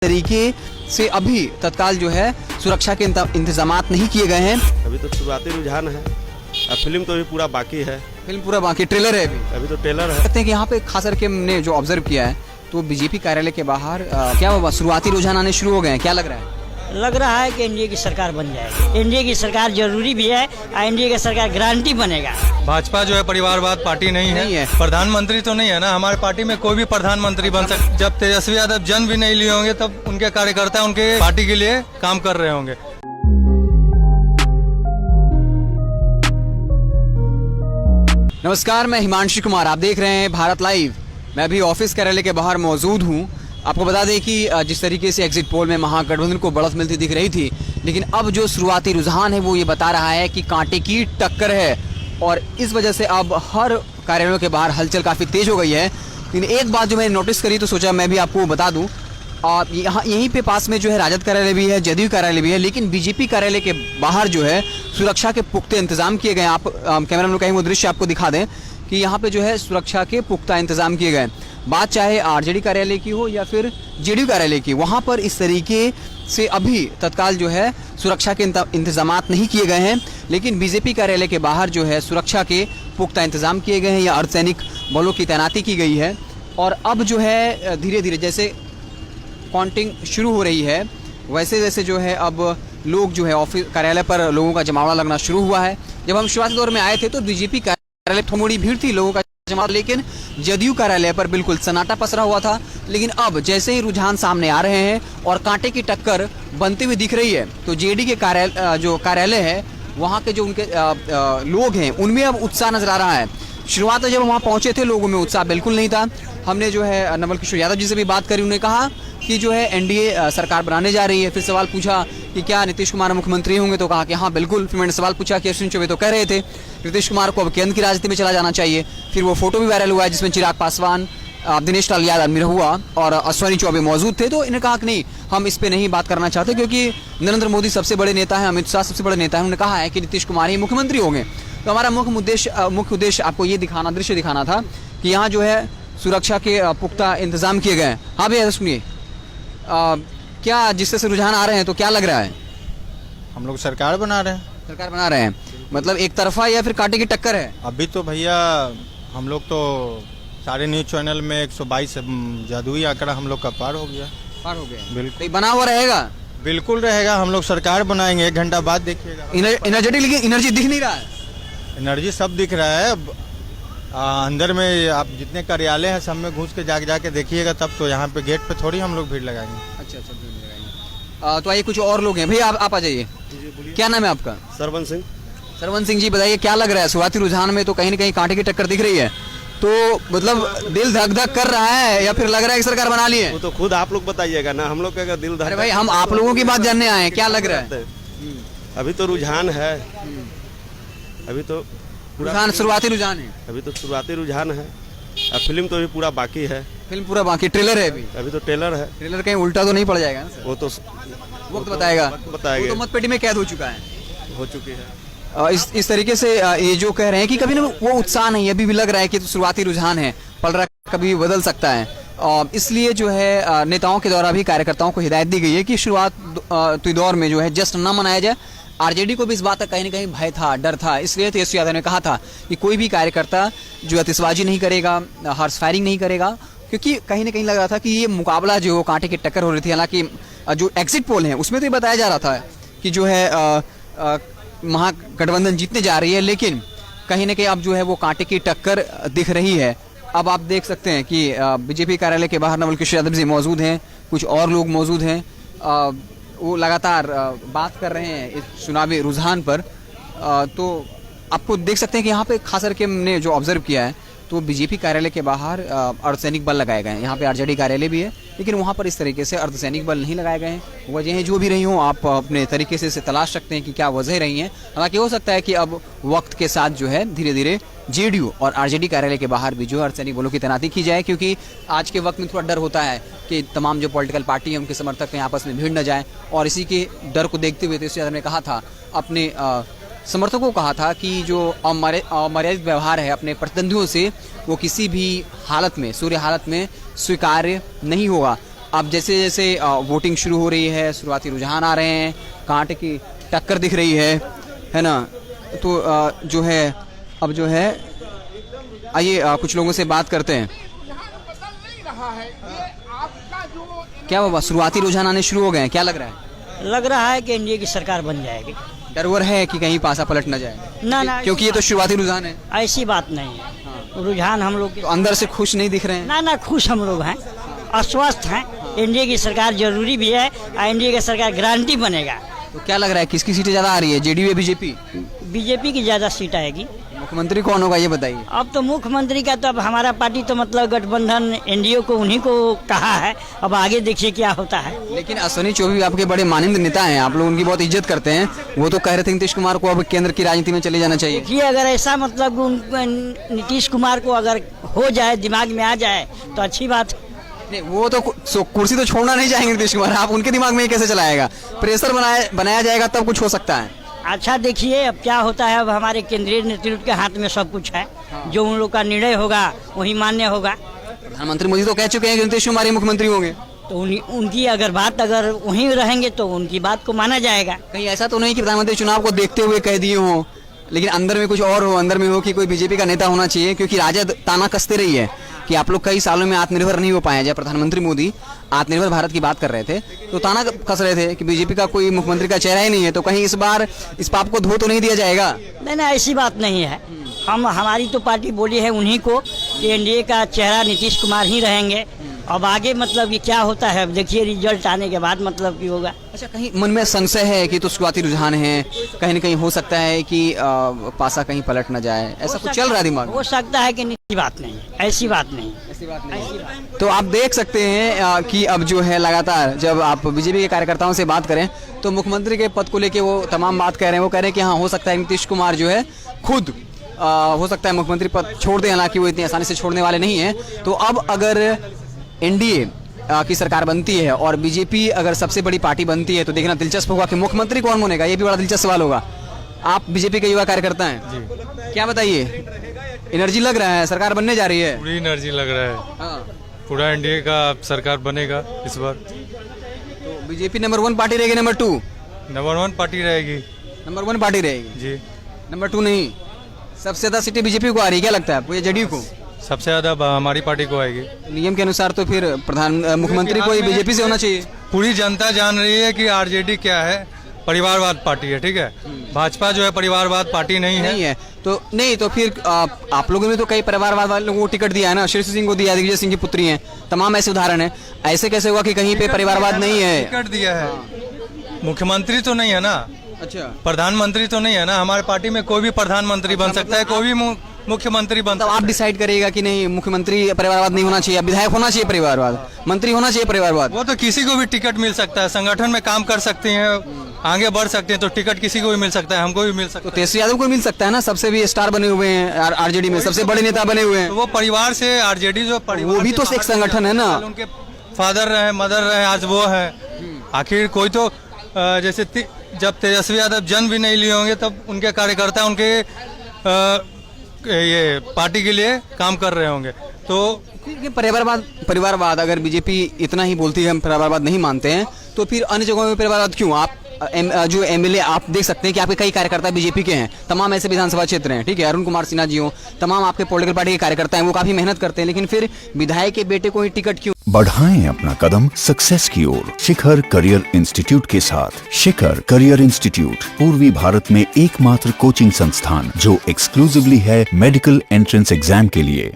तरीके से अभी तत्काल जो है सुरक्षा के इंतजामात नहीं किए गए हैं। अभी तो शुरुआती रुझान है। अब फिल्म तो अभी पूरा बाकी है। फिल्म पूरा बाकी, ट्रेलर है अभी तो ट्रेलर है। कहते हैं कि यहाँ पे खास करके हमने जो ऑब्जर्व किया है तो बीजेपी कार्यालय के बाहर क्या हुआ, शुरुआती रुझान आने शुरू हो गए हैं। क्या लग रहा है? लग रहा है कि एनडीए की सरकार बन जाएगी। एनडीए की सरकार जरूरी भी है और एनडीए की सरकार गारंटी बनेगा। भाजपा जो है परिवारवाद पार्टी नहीं है। प्रधानमंत्री तो नहीं है ना, हमारे पार्टी में कोई भी प्रधानमंत्री बन सकता। जब तेजस्वी यादव जन्म भी नहीं लिए होंगे तब उनके कार्यकर्ता उनके पार्टी के लिए काम कर रहे होंगे। नमस्कार, मैं हिमांशु कुमार, आप देख रहे हैं भारत लाइव। मैं अभी ऑफिस कार्यालय के बाहर मौजूद हूँ। आपको बता दें कि जिस तरीके से एग्जिट पोल में महागठबंधन को बढ़त मिलती दिख रही थी, लेकिन अब जो शुरुआती रुझान है वो ये बता रहा है कि कांटे की टक्कर है और इस वजह से अब हर कार्यालयों के बाहर हलचल काफ़ी तेज हो गई है। लेकिन एक बात जो मैंने नोटिस करी तो सोचा मैं भी आपको बता दूं। यहाँ यहीं पे पास में जो है राजद कार्यालय भी है, जदयू कार्यालय भी है, लेकिन बीजेपी कार्यालय के बाहर जो है सुरक्षा के पुख्ते इंतजाम किए गए। आप कैमरामैन कहीं वो दृश्य आपको दिखा दें कि यहाँ पे जो है सुरक्षा के पुख्ता इंतजाम किए गए। बात चाहे आरजेडी कार्यालय की हो या फिर जेडीयू कार्यालय की, वहाँ पर इस तरीके से अभी तत्काल जो है सुरक्षा के इंतजामात नहीं किए गए हैं, लेकिन बीजेपी कार्यालय के बाहर जो है सुरक्षा के पुख्ता इंतजाम किए गए हैं या अर्धसैनिक बलों की तैनाती की गई है। और अब जो है धीरे धीरे जैसे काउंटिंग शुरू हो रही है वैसे वैसे जो है अब लोग जो है ऑफिस कार्यालय पर लोगों का जमावड़ा लगना शुरू हुआ है। जब हम शुरुआती दौर में आए थे तो बीजेपी कार्यालय थोड़ी भीड़ थी, लोगों का जमावड़ा, लेकिन जदयू कार्यालय पर बिल्कुल सन्नाटा पसरा हुआ था। लेकिन अब जैसे ही रुझान सामने आ रहे हैं और कांटे की टक्कर बनती हुई दिख रही है तो जेडी के कार्यालय है वहाँ के जो उनके लोग हैं उनमें अब उत्साह नजर आ रहा है। शुरुआत में जब वहाँ पहुंचे थे लोगों में उत्साह बिल्कुल नहीं था। हमने जो है नवल किशोर यादव जी से भी बात करी, उन्होंने कहा कि जो है एनडीए सरकार बनाने जा रही है। फिर सवाल पूछा कि क्या नीतीश कुमार मुख्यमंत्री होंगे, तो कहा कि हाँ बिल्कुल। फिर मैंने सवाल पूछा कि अश्विनी चौबे तो कह रहे थे नीतीश कुमार को अब केंद्र की राजनीति में चला जाना चाहिए। फिर वो फोटो भी वायरल हुआ है जिसमें चिराग पासवान, दिनेश लाल यादव निरहुआ और अश्विनी चौबे मौजूद थे। तो इन्हें कहा कि नहीं, हम इस पर नहीं बात करना चाहते क्योंकि नरेंद्र मोदी सबसे बड़े नेता हैं, अमित शाह सबसे बड़े नेता हैं। उन्होंने कहा है कि नीतीश कुमार ही मुख्यमंत्री होंगे। तो हमारा मुख्य उद्देश्य आपको ये दृश्य दिखाना था कि यहाँ जो है सुरक्षा के पुख्ता इंतजाम किए गए हैं। हाँ भैया सुनिए, क्या जिससे से रुझान आ रहे हैं तो क्या लग रहा है? हम लोग सरकार बना रहे हैं। सरकार बना रहे हैं मतलब एक तरफा या फिर कांटे की टक्कर है? अभी तो भैया हम लोग तो सारे न्यूज चैनल में 122 जादुई आंकड़ा हम लोग का पार हो गया। बिल्कुल तो बना हुआ रहेगा? बिल्कुल रहेगा। हम लोग सरकार बनाएंगे, 1 घंटा बाद देखिएगा। एनर्जेटिक, लेकिन एनर्जी दिख नहीं रहा है। एनर्जी सब दिख रहा है। अंदर में आप जितने कार्यालय हैं सब में घुस के जाके देखिएगा, तब तो यहाँ पे गेट पे थोड़ी हम लोग भीड़ लगाएंगे। अच्छा भीड़ लगाएंगे। तो आइए कुछ और लोग हैं। भैया आप आ जाइए। क्या नाम है आपका? सरवन सिंह। सरवन सिंह जी, बताइए क्या लग रहा है? शुरुआती रुझान में तो कहीं न कहीं कांटे की टक्कर दिख रही है, तो मतलब दिल धक धक कर रहा है या फिर लग रहा है कि सरकार बना ली है? वो तो खुद आप लोग बताइएगा ना, हम लोग का दिल धक। अरे भाई, हम आप लोगों की बात जानने आए हैं, क्या लग रहा है? अभी तो रुझान है, अभी तो शुरुआती रुझान है। अभी तो शुरुआती रुझान है। अब फिल्म तो अभी पूरा बाकी है। फिल्म पूरा बाकी, ट्रेलर है अभी तो ट्रेलर है। ट्रेलर कहीं उल्टा तो नहीं पड़ जाएगा ना? वो तो वक्त बताएगा। वो तो मतपेटी में कैद हो चुका है, हो चुकी है। इस तरीके से ये जो कह रहे हैं कि कभी ना वो उत्साह नहीं है, अभी भी लग रहा है कि शुरुआती रुझान है, पल रहा कभी बदल सकता है। और इसलिए जो है नेताओं के द्वारा भी कार्यकर्ताओं को हिदायत दी गई है कि शुरुआती दौर में जो है जश्न न मनाया जाए। आरजेडी को भी इस बात का कहीं ना कहीं भय था, डर था, इसलिए तेजस्वी यादव ने कहा था कि कोई भी कार्यकर्ता जो आतिशबाजी नहीं करेगा, हॉर्स फायरिंग नहीं करेगा, क्योंकि कहीं ना कहीं लग रहा था कि ये मुकाबला जो कांटे की टक्कर हो रही थी। हालांकि जो एग्जिट पोल है उसमें तो ये बताया जा रहा था कि जो है महागठबंधन जीतने जा रही है, लेकिन कहीं ना कहीं अब जो है वो कांटे की टक्कर दिख रही है। अब आप देख सकते हैं कि बीजेपी कार्यालय के बाहर नवल किशोर यादव जी मौजूद हैं, कुछ और लोग मौजूद हैं। वो लगातार बात कर रहे हैं इस चुनावी रुझान पर। तो आपको देख सकते हैं कि यहाँ पे खास करके हमने जो ऑब्जर्व किया है तो बीजेपी कार्यालय के बाहर अर्धसैनिक बल लगाए गए हैं। यहाँ पे आरजेडी कार्यालय भी है, लेकिन वहाँ पर इस तरीके से अर्धसैनिक बल नहीं लगाए गए हैं। वजहें जो भी रही हों आप अपने तरीके से इसे तलाश सकते हैं कि क्या वजह रही हैं। हालांकि हो सकता है कि अब वक्त के साथ जो है धीरे धीरे जेडीयू और आरजेडी कार्यालय के बाहर भी जो है अर्धसैनिक बलों की तैनाती की जाए, क्योंकि आज के वक्त में थोड़ा डर होता है कि तमाम जो पॉलिटिकल पार्टी है उनके समर्थक हैं आपस में भीड़ न जाए। और इसी के डर को देखते हुए तेजस्वी यादव ने कहा था, अपने समर्थकों को कहा था कि जो अमर्यादित व्यवहार है अपने प्रतिद्वंदियों से वो किसी भी हालत में, सूर्य हालत में स्वीकार्य नहीं होगा। अब जैसे जैसे वोटिंग शुरू हो रही है, शुरुआती रुझान आ रहे हैं, कांटे की टक्कर दिख रही है ना, तो जो है अब जो है आइए कुछ लोगों से बात करते हैं। क्या बाबा, शुरुआती रुझान आने शुरू हो गए हैं, क्या लग रहा है? लग रहा है कि एनडीए की सरकार बन जाएगी। डर वर है कि कहीं पासा पलट न जाए? ना क्योंकि ये तो शुरुआती रुझान है। ऐसी बात नहीं है, रुझान हम लोग तो अंदर से खुश नहीं दिख रहे हैं? ना खुश हम लोग हैं, आश्वस्त हैं। एनडीए की सरकार जरूरी भी है और एनडीए की सरकार गारंटी बनेगा। तो क्या लग रहा है किसकी सीटें ज्यादा आ रही है, जेडीयू या बीजेपी? बीजेपी की ज्यादा सीट आएगी। मुख्यमंत्री कौन होगा ये बताइए। अब तो मुख्यमंत्री का तो अब हमारा पार्टी तो मतलब गठबंधन एनडीए को उन्हीं को कहा है, अब आगे देखिए क्या होता है। लेकिन अश्विनी चौबे आपके बड़े मानिंद नेता हैं, आप लोग उनकी बहुत इज्जत करते हैं, वो तो कह रहे थे नीतीश कुमार को अब केंद्र की राजनीति में चले जाना चाहिए। देखिए अगर ऐसा मतलब नीतीश कुमार को अगर हो जाए, दिमाग में आ जाए तो अच्छी बात है। नहीं, वो तो कुर्सी तो छोड़ना नहीं चाहेंगे नीतीश कुमार, आप उनके दिमाग में ये कैसे चलाएगा? प्रेशर बनाया जाएगा तब कुछ हो सकता है। अच्छा देखिए अब क्या होता है, अब हमारे केंद्रीय नेतृत्व के हाथ में सब कुछ है। जो उन लोग का निर्णय होगा वही मान्य होगा। प्रधानमंत्री मोदी तो कह चुके हैं कि नीतीश कुमार ही मुख्यमंत्री होंगे, तो उनकी अगर बात अगर वहीं रहेंगे तो उनकी बात को माना जाएगा। कहीं ऐसा तो नहीं कि प्रधानमंत्री चुनाव को देखते हुए कह दिए हो, लेकिन अंदर में कुछ और हो, अंदर में हो कि कोई बीजेपी का नेता होना चाहिए, क्योंकि राजद ताना कसते रही है कि आप लोग कई सालों में आत्मनिर्भर नहीं हो पाए। जब प्रधानमंत्री मोदी आत्मनिर्भर भारत की बात कर रहे थे तो ताना कस रहे थे कि बीजेपी का कोई मुख्यमंत्री का चेहरा ही नहीं है, तो कहीं इस बार इस पाप को धो तो नहीं दिया जाएगा? नहीं ऐसी बात नहीं है। हमारी तो पार्टी बोली है उन्हीं को कि एनडीए का चेहरा नीतीश कुमार ही रहेंगे। अब आगे मतलब ये क्या होता है, अब देखिए रिजल्ट आने के बाद मतलब की होगा। अच्छा, कहीं मन में संशय है कि तो शुरुआती रुझान है, कहीं न कहीं हो सकता है कि पासा कहीं पलट न जाए, ऐसा कुछ चल रहा है दिमाग में? हो सकता है कि ऐसी बात नहीं, ऐसी बात नहीं। तो आप देख सकते हैं कि अब जो है लगातार जब आप बीजेपी के कार्यकर्ताओं से बात करें तो मुख्यमंत्री के पद को लेके वो तमाम बात कह रहे हैं। वो कह रहे हैं कि हाँ हो सकता है नीतीश कुमार जो है खुद हो सकता है मुख्यमंत्री पद छोड़ दें, हालांकि वो इतनी आसानी से छोड़ने वाले नहीं हैं। तो अब अगर एनडीए की सरकार बनती है और बीजेपी अगर सबसे बड़ी पार्टी बनती है तो देखना दिलचस्प होगा कि मुख्यमंत्री कौन बनेगा, ये भी बड़ा दिलचस्प सवाल होगा। आप बीजेपी के युवा कार्यकर्ता हैं जी, क्या बताइए, एनर्जी लग रहा है सरकार बनने जा रही है? पूरी एनर्जी लग रहा है। हाँ। पूरा एनडीए का सरकार बनेगा इस बार। तो बीजेपी नंबर 1 पार्टी रहेगी, नंबर 2? नंबर 1 पार्टी रहेगी। नंबर 1 पार्टी रहेगी जी, नंबर 2 नहीं। सबसे ज्यादा सीटें बीजेपी को आ रही है, क्या लगता है आपको, या जेडीयू को? सबसे ज्यादा हमारी पार्टी को आएगी। नियम के अनुसार तो फिर मुख्यमंत्री को बीजेपी से होना चाहिए। पूरी जनता जान रही है कि आरजेडी क्या है, परिवारवाद पार्टी है, ठीक है। भाजपा जो है परिवारवाद पार्टी नहीं है। तो फिर आप लोगों ने तो कई परिवारवाद वाले लोगों को टिकट दिया है ना, श्री सिंह को दिया, दिग्विजय सिंह की पुत्री हैं, तमाम ऐसे उदाहरण है। ऐसे कैसे हुआ कि कहीं पे परिवारवाद नहीं है? टिकट दिया है, मुख्यमंत्री तो नहीं है ना। अच्छा, प्रधानमंत्री तो नहीं है ना। हमारी पार्टी में कोई भी प्रधानमंत्री बन सकता है, कोई भी मुख्यमंत्री बन सकता है। आप डिसाइड करिएगा कि नहीं मुख्यमंत्री परिवारवाद नहीं होना चाहिए, विधायक होना चाहिए परिवारवाद, मंत्री होना चाहिए परिवारवाद? वो तो किसी को भी टिकट मिल सकता है, संगठन में काम कर सकते हैं, आगे बढ़ सकते हैं, तो टिकट किसी को भी मिल सकता है, हमको भी मिल सकता है। तो तेजस्वी यादव को मिल सकता है ना, सबसे भी स्टार बने हुए हैं आरजेडी में, सबसे बड़े नेता बने हुए हैं। तो वो परिवार से, आरजेडी जो परिवार, वो भी तो एक संगठन है ना। उनके फादर रहे, मदर रहे, आज वो है। आखिर कोई तो जैसे जब तेजस्वी यादव जन्म भी नहीं लिए होंगे तब उनके कार्यकर्ता उनके ये पार्टी के लिए काम कर रहे होंगे। तो परिवारवाद अगर बीजेपी इतना ही बोलती है हम परिवारवाद नहीं मानते हैं, तो फिर अन्य जगहों में परिवारवाद क्यों? आप जो एमएलए आप देख सकते हैं कि आपके कई कार्यकर्ता बीजेपी के हैं, तमाम ऐसे विधानसभा क्षेत्र हैं, ठीक है, अरुण कुमार सिन्हा जी हो, तमाम आपके पॉलिटिकल पार्टी के कार्यकर्ता हैं, वो काफी मेहनत करते हैं, लेकिन फिर विधायक के बेटे को ही टिकट क्यों? बढ़ाएं अपना कदम सक्सेस की ओर शिखर करियर इंस्टीट्यूट के साथ। शिखर करियर इंस्टीट्यूट पूर्वी भारत में एकमात्र कोचिंग संस्थान जो एक्सक्लूसिवली है मेडिकल एंट्रेंस एग्जाम के लिए।